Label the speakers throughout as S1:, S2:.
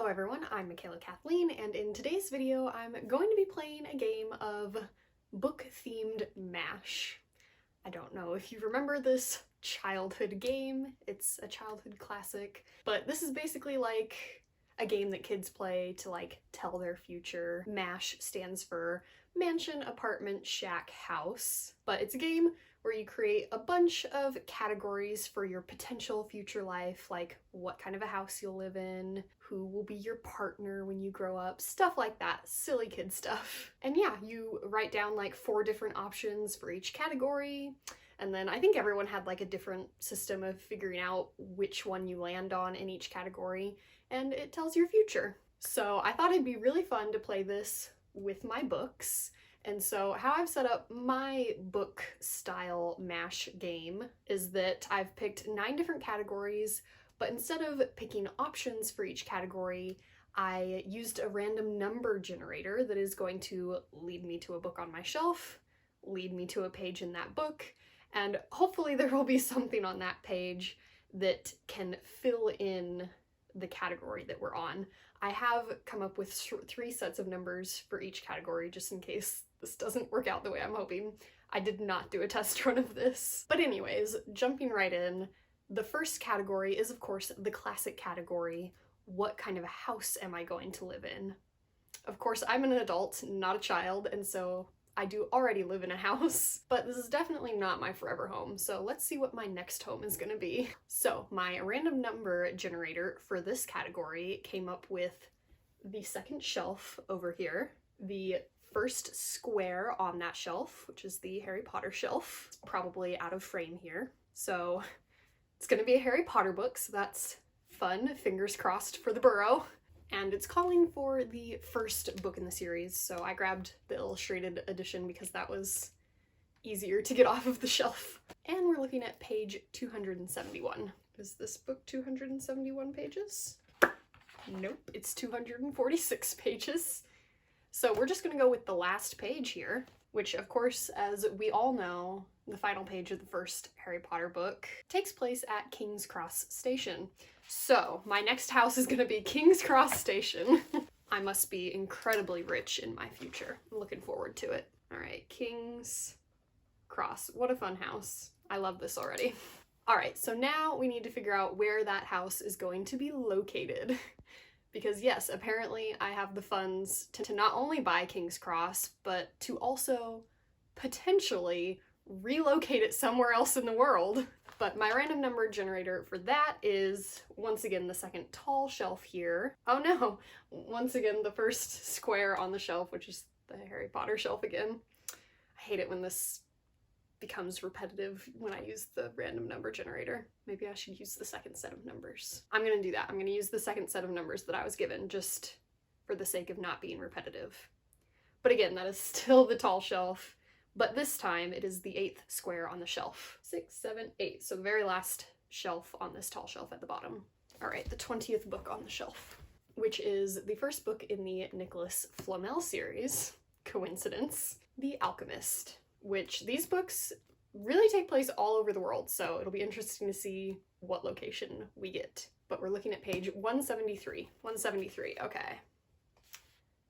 S1: Hello everyone, I'm Michaela Kathleen, and in today's video I'm going to be playing a game of book-themed MASH. I don't know if you remember this childhood game, it's a childhood classic, but this is basically like a game that kids play to tell their future. MASH stands for Mansion, Apartment, Shack, House, but it's a game where you create a bunch of categories for your potential future life, like what kind of a house you'll live in, who will be your partner when you grow up, stuff like that, silly kid stuff. And yeah, you write down like 4 different options for each category, and then I think everyone had like a different system of figuring out which one you land on in each category, and it tells your future. So I thought it'd be really fun to play this with my books. And so how I've set up my book style MASH game is that I've picked 9 different categories, but instead of picking options for each category, I used a random number generator that is going to lead me to a book on my shelf, lead me to a page in that book, and hopefully there will be something on that page that can fill in the category that we're on. I have come up with 3 sets of numbers for each category just in case this doesn't work out the way I'm hoping. I did not do a test run of this. But anyways, jumping right in, the first category is of course the classic category, what kind of a house am I going to live in? Of course, I'm an adult, not a child, and so I do already live in a house, but this is definitely not my forever home, so let's see what my next home is gonna be. So my random number generator for this category came up with the second shelf over here, the first square on that shelf, which is the Harry Potter shelf. It's probably out of frame here. So it's gonna be a Harry Potter book, so that's fun, fingers crossed for the burrow. And it's calling for the first book in the series, so I grabbed the illustrated edition because that was easier to get off of the shelf. And we're looking at page 271. Is this book 271 pages? Nope, it's 246 pages. So we're just gonna go with the last page here, which of course, as we all know, the final page of the first Harry Potter book takes place at King's Cross Station. So my next house is gonna be King's Cross Station. I must be incredibly rich in my future. I'm looking forward to it. All right, King's Cross. What a fun house. I love this already. All right, so now we need to figure out where that house is going to be located. Because yes, apparently I have the funds to not only buy King's Cross, but to also potentially relocate it somewhere else in the world. But my random number generator for that is, once again, the second tall shelf here. Oh no, once again, the first square on the shelf, which is the Harry Potter shelf again. I hate it when this becomes repetitive when I use the random number generator. Maybe I should use the second set of numbers. I'm gonna do that. I'm gonna use the second set of numbers that I was given just for the sake of not being repetitive. But again, that is still the tall shelf, but this time it is the 8th square on the shelf. 6, 7, 8. So the very last shelf on this tall shelf at the bottom. All right, the 20th book on the shelf, which is the first book in the Nicholas Flamel series. Coincidence. The Alchemist. Which these books really take place all over the world, so it'll be interesting to see what location we get. But we're looking at page 173. 173, okay.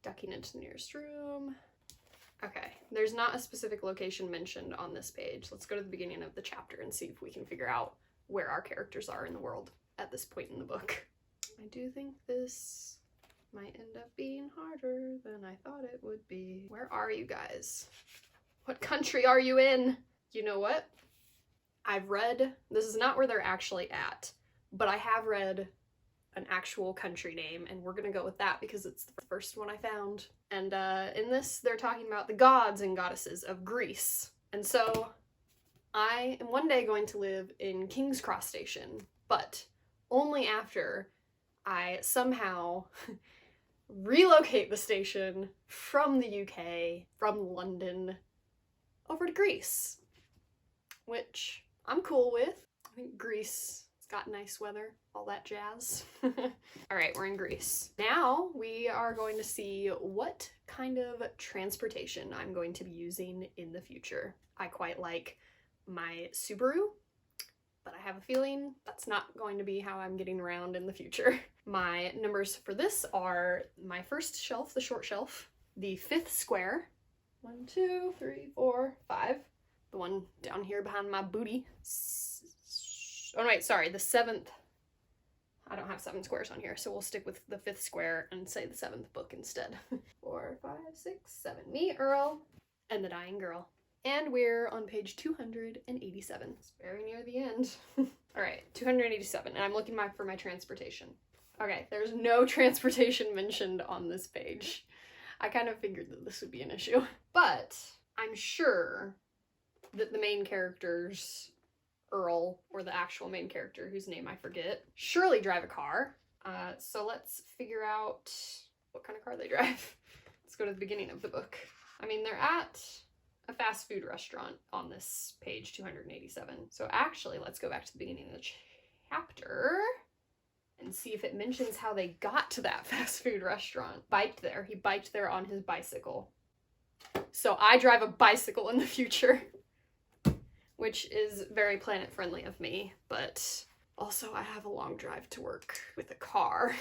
S1: Ducking into the nearest room. Okay, there's not a specific location mentioned on this page. Let's go to the beginning of the chapter and see if we can figure out where our characters are in the world at this point in the book. I do think this might end up being harder than I thought it would be. Where are you guys? What country are you in? You know what? I've read, this is not where they're actually at, but I have read an actual country name, and we're gonna go with that because it's the first one I found. And in this, they're talking about the gods and goddesses of Greece. And so I am one day going to live in King's Cross Station, but only after I somehow relocate the station from the UK, from London, over to Greece, which I'm cool with. I think Greece has got nice weather, all that jazz. All right, we're in Greece. Now we are going to see what kind of transportation I'm going to be using in the future. I quite like my Subaru, but I have a feeling that's not going to be how I'm getting around in the future. My numbers for this are my first shelf, the short shelf, the fifth square, 1, 2, 3, 4, 5, the one down here behind my booty. Oh wait, sorry, the seventh. I don't have 7 squares on here, so we'll stick with the 5th square and say the 7th book instead. 4, 5, 6, 7. Me, Earl, and the Dying Girl. And we're on page 287. It's very near the end. All right, 287, and I'm looking for my transportation. Okay, there's no transportation mentioned on this page. I kind of figured that this would be an issue. But I'm sure that the main characters, Earl, or the actual main character whose name I forget, surely drive a car. So let's figure out what kind of car they drive. Let's go to the beginning of the book. I mean, they're at a fast food restaurant on this page 287. So actually, let's go back to the beginning of the chapter and see if it mentions how they got to that fast food restaurant. Biked there. He biked there on his bicycle. So I drive a bicycle in the future, which is very planet friendly of me, but also I have a long drive to work with a car.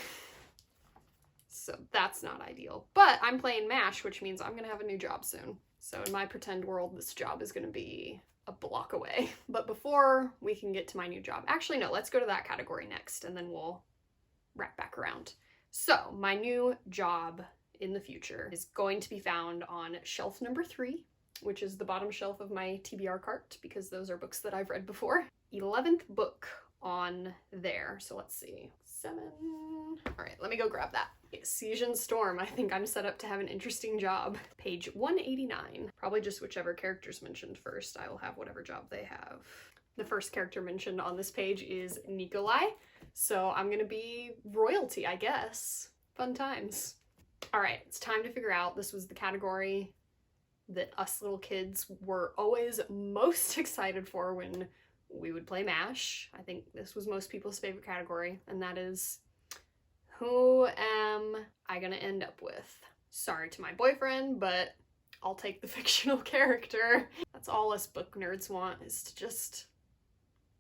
S1: So that's not ideal. But I'm playing MASH, which means I'm gonna have a new job soon. So in my pretend world, this job is gonna be a block away. But before we can get to my new job, actually no, let's go to that category next and then we'll wrap back around. So my new job in the future is going to be found on shelf number 3, which is the bottom shelf of my TBR cart because those are books that I've read before. 11th book on there. So let's see, 7. All right, let me go grab that. Siege and Storm. I think I'm set up to have an interesting job. Page 189. Probably just whichever character's mentioned first. I will have whatever job they have. The first character mentioned on this page is Nikolai. So I'm gonna be royalty, I guess. Fun times. All right, it's time to figure out. This was the category that us little kids were always most excited for when we would play MASH. I think this was most people's favorite category, and that is, who am I gonna end up with? Sorry to my boyfriend, but I'll take the fictional character. That's all us book nerds want, is to just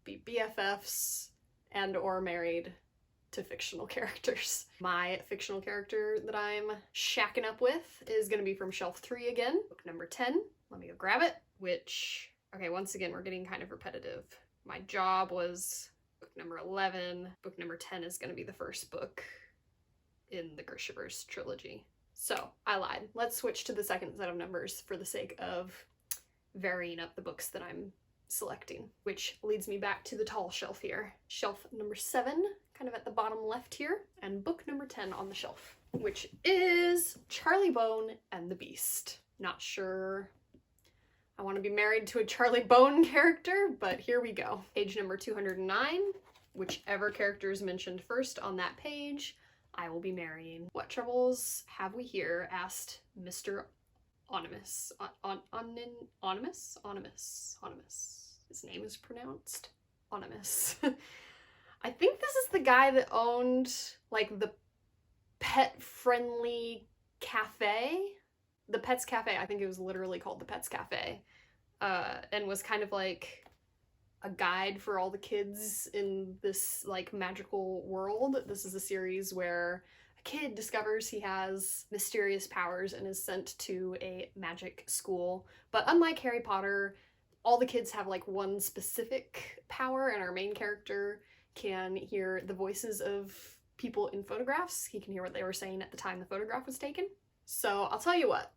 S1: be BFFs and or married to fictional characters. My fictional character that I'm shacking up with is gonna be from shelf 3 again, book number 10. Let me go grab it, which, okay, once again, we're getting kind of repetitive. My job was book number 11. Book number 10 is gonna be the first book in the Grishaverse trilogy. So I lied. Let's switch to the second set of numbers for the sake of varying up the books that I'm selecting, which leads me back to the tall shelf here. Shelf number 7, kind of at the bottom left here, and book number 10 on the shelf, which is Charlie Bone and the Beast. Not sure I want to be married to a Charlie Bone character, but here we go. Page number 209, whichever character is mentioned first on that page, I will be marrying. What troubles have we here? Asked Mr. Onimus. Onimus. His name is pronounced Onimus. I think this is the guy that owned, like, the pet-friendly cafe? The Pets Cafe. I think it was literally called the Pets Cafe. And was kind of like a guide for all the kids in this, like, magical world. This is a series where a kid discovers he has mysterious powers and is sent to a magic school. But unlike Harry Potter, all the kids have, like, one specific power, and our main character can hear the voices of people in photographs. He can hear what they were saying at the time the photograph was taken. So I'll tell you what,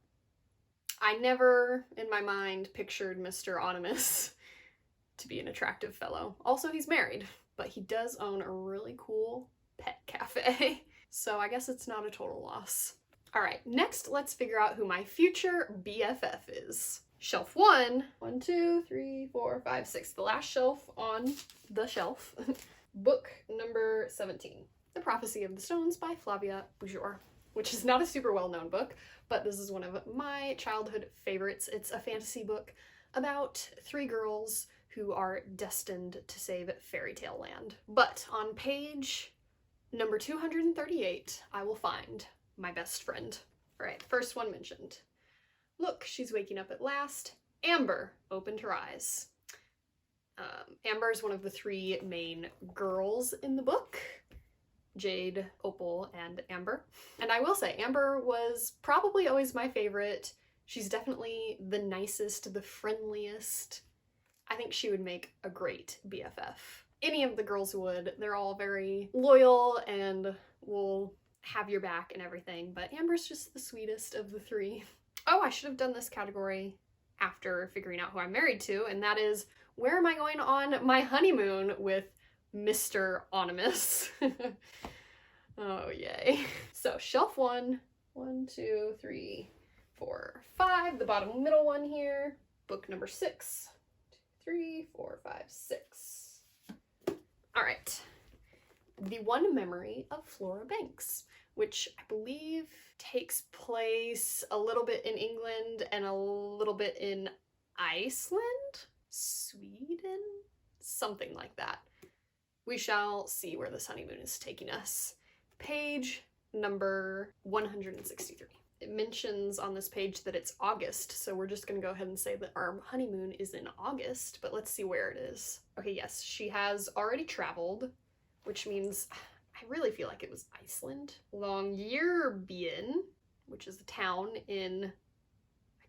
S1: I never in my mind pictured Mr. Onimus to be an attractive fellow. Also, he's married, but he does own a really cool pet cafe. So I guess it's not a total loss. All right, next let's figure out who my future BFF is. Shelf 1, 1, 2, 3, 4, 5, 6. The last shelf on the shelf. Book number 17. The Prophecy of the Stones by Flavia Boujour, which is not a super well-known book, but this is one of my childhood favorites. It's a fantasy book about 3 girls who are destined to save fairy tale land. But on page number 238, I will find my best friend. All right, first one mentioned. Look, she's waking up at last. Amber opened her eyes. Amber is one of the three main girls in the book. Jade, Opal, and Amber. And I will say, Amber was probably always my favorite. She's definitely the nicest, the friendliest. I think she would make a great BFF. Any of the girls would. They're all very loyal and will have your back and everything, but Amber's just the sweetest of the three. Oh, I should have done this category after figuring out who I'm married to, and that is, where am I going on my honeymoon with Mr. Onimus? Oh, yay. So, shelf 1, 1, 2, 3, 4, 5, the bottom middle one here. Book number 6, 2, 3, 4, 5, 6. All right. The One Memory of Flora Banks, which I believe takes place a little bit in England and a little bit in Iceland? Sweden? Something like that. We shall see where this honeymoon is taking us. Page number 163. It mentions on this page that it's August, so we're just gonna go ahead and say that our honeymoon is in August, but let's see where it is. Okay, yes, she has already traveled, which means I really feel like it was Iceland. Longyearbyen, which is a town in,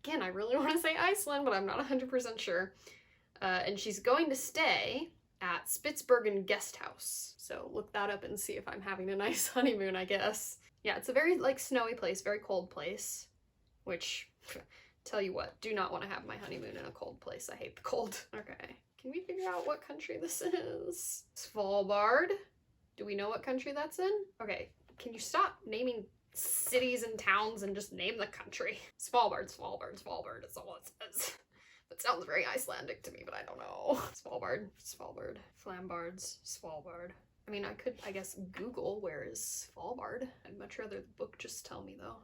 S1: again, I really want to say Iceland, but I'm not 100% sure. And she's going to stay at Spitsbergen Guest House. So look that up and see if I'm having a nice honeymoon, I guess. Yeah, it's a very, like, snowy place, very cold place, which, tell you what, do not want to have my honeymoon in a cold place. I hate the cold. Okay, can we figure out what country this is? Svalbard. Do we know what country that's in? Okay, can you stop naming cities and towns and just name the country? Svalbard, Svalbard, Svalbard is all it says. That sounds very Icelandic to me, but I don't know. Svalbard, Svalbard, Flambards, Svalbard. I mean, I could, I guess, Google where is Svalbard. I'd much rather the book just tell me, though.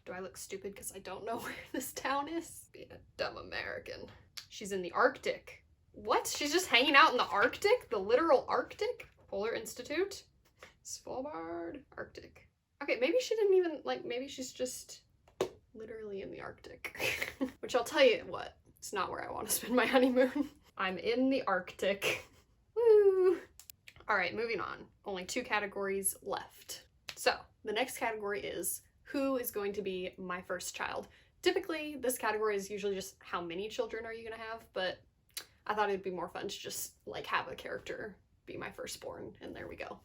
S1: Do I look stupid because I don't know where this town is? Being a dumb American. She's in the Arctic. What? She's just hanging out in the Arctic? The literal Arctic? Polar Institute? Svalbard, Arctic. Okay, maybe she didn't even, like, maybe she's just literally in the Arctic. Which I'll tell you what, it's not where I want to spend my honeymoon. I'm in the Arctic. Woo! Alright, moving on. Only 2 categories left. So, the next category is, who is going to be my first child? Typically, this category is usually just how many children are you gonna have, but I thought it'd be more fun to just, like, have a character be my firstborn, and there we go.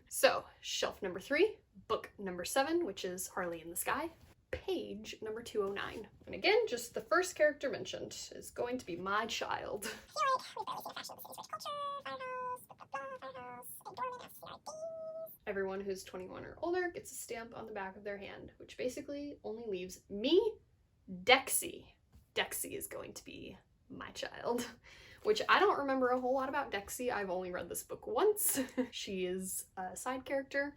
S1: So, shelf number 3, book number 7, which is Harley in the Sky, page number 209. And again, just the first character mentioned is going to be my child. Everyone who's 21 or older gets a stamp on the back of their hand, which basically only leaves me, Dexy. Dexy is going to be my child. Which I don't remember a whole lot about Dexy. I've only read this book once. She is a side character.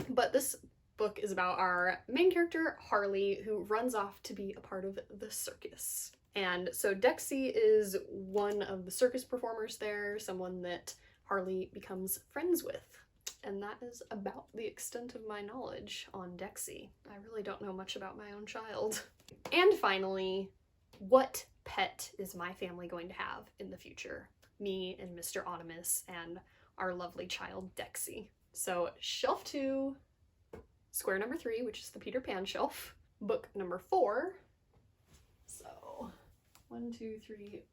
S1: But this book is about our main character, Harley, who runs off to be a part of the circus. And so Dexy is one of the circus performers there, someone that Harley becomes friends with. And that is about the extent of my knowledge on Dexy. I really don't know much about my own child. And finally, what pet is my family going to have in the future? Me and Mr. Onimus and our lovely child Dexy. So shelf 2, square number 3, which is the Peter Pan shelf, book number 4. So 1, 2, 3,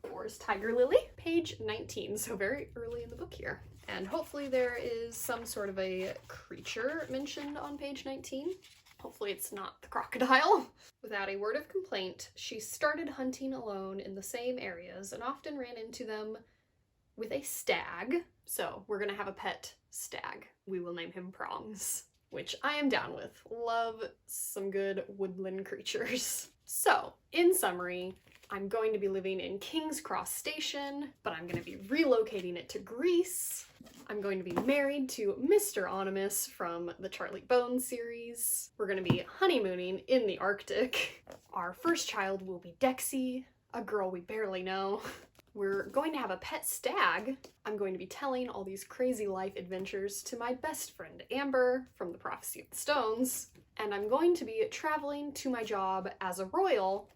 S1: 4 is Tiger Lily, page 19, so very early in the book here. And hopefully there is some sort of a creature mentioned on page 19. Hopefully it's not the crocodile. Without a word of complaint, she started hunting alone in the same areas and often ran into them with a stag. So we're gonna have a pet stag. We will name him Prongs, which I am down with. Love some good woodland creatures. So, in summary, I'm going to be living in King's Cross Station, but I'm going to be relocating it to Greece. I'm going to be married to Mr. Onimus from the Charlie Bones series. We're going to be honeymooning in the Arctic. Our first child will be Dexy, a girl we barely know. We're going to have a pet stag. I'm going to be telling all these crazy life adventures to my best friend Amber from the Prophecy of the Stones. And I'm going to be traveling to my job as a royal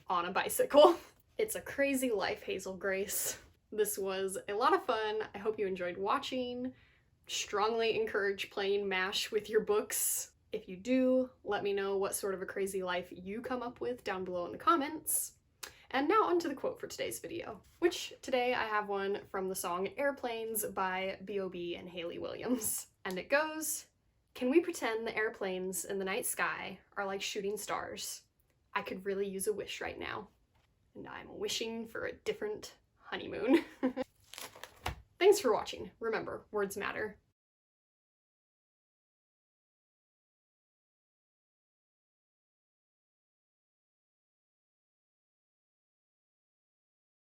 S1: on a bicycle. It's a crazy life, Hazel Grace. This was a lot of fun. I hope you enjoyed watching. Strongly encourage playing MASH with your books. If you do, let me know what sort of a crazy life you come up with down below in the comments. And now onto the quote for today's video, which today I have one from the song Airplanes by B.O.B. and Hayley Williams. And it goes, "Can we pretend the airplanes in the night sky are like shooting stars? I could really use a wish right now. And I'm wishing for a different honeymoon." Thanks for watching. Remember, words matter.